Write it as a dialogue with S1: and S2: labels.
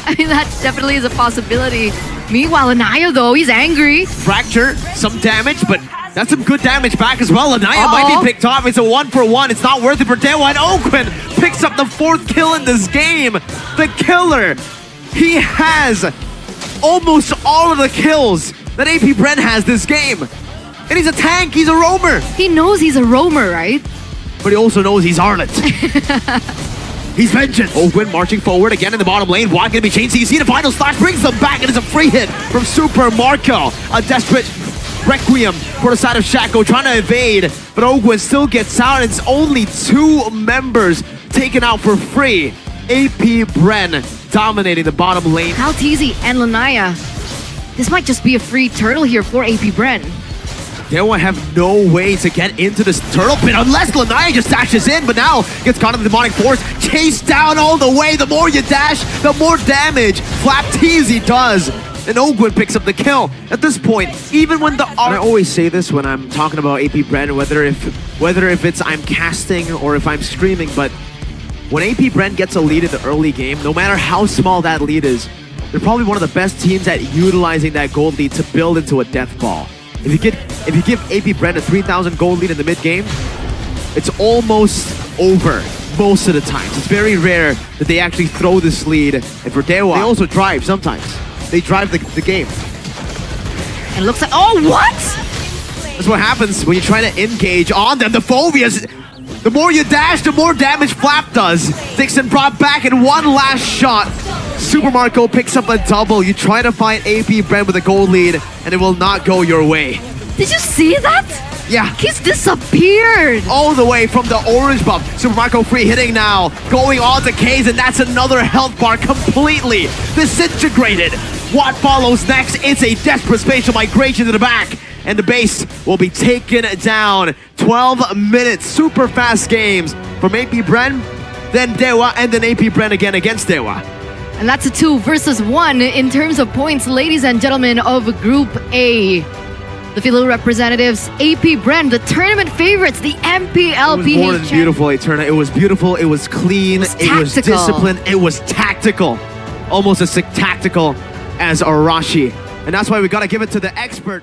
S1: I mean, that definitely is a possibility. Meanwhile, Anaya, though, he's angry.
S2: Fracture, some damage, but that's some good damage back as well. Anaya might be picked off. It's a 1-for-1. It's not worth it for DEWA. And OWGWEN picks up the 4th kill in this game. The killer. He has almost all of the kills that AP Bren has this game. And he's a tank. He's a roamer.
S1: He knows he's a roamer, right?
S2: But he also knows he's ARLOTT. He's vengeance. OWGWEN marching forward again in the bottom lane. Why gonna be changed? So you see the final slash brings them back. It is a free hit from Super Marco. A desperate Requiem for the side of Shaco, trying to evade, but OWGWEN still gets out. It's only 2 members taken out for free. AP Bren dominating the bottom lane.
S1: Kalteezy and Lanaya. This might just be a free turtle here for AP Bren.
S2: DEWA have no way to get into this turtle pit unless Lanaya just dashes in, but now gets caught in the demonic force. Chased down all the way. The more you dash, the more damage Flapteezy does. And OWGWEN picks up the kill. At this point, even when the... I always say this when I'm talking about AP Bren, whether if it's I'm casting or if I'm streaming, but when AP Bren gets a lead in the early game, no matter how small that lead is, they're probably one of the best teams at utilizing that gold lead to build into a death ball. If you give AP Bren a 3,000 gold lead in the mid game, it's almost over most of the times. It's very rare that they actually throw this lead. And for DEWA, they also drive sometimes. They drive the game.
S1: And it looks like, oh, what?
S2: That's what happens when you try to engage on them. The phobias, the more you dash, the more damage Flap does. Dixon brought back in one last shot. Super Marco picks up a double. You try to find AP Bren with a gold lead, and it will not go your way.
S1: Did you see that?
S2: Yeah.
S1: He's disappeared.
S2: All the way from the orange buff. Super Marco free hitting now. Going on to K's, and that's another health bar completely disintegrated. What follows next? It's a desperate spatial migration to the back. And the base will be taken down. 12 minutes. Super fast games from AP Bren, then DEWA, and then AP Bren again against DEWA.
S1: And that's a 2 versus 1 in terms of points, ladies and gentlemen of Group A. The Philo representatives, AP Bren, the tournament favorites, the MPL-PH.
S2: It was more than beautiful, Eterna. It was beautiful, it was clean, it was disciplined, it was tactical. Almost as tactical as Arashi. And that's why we gotta give it to the expert.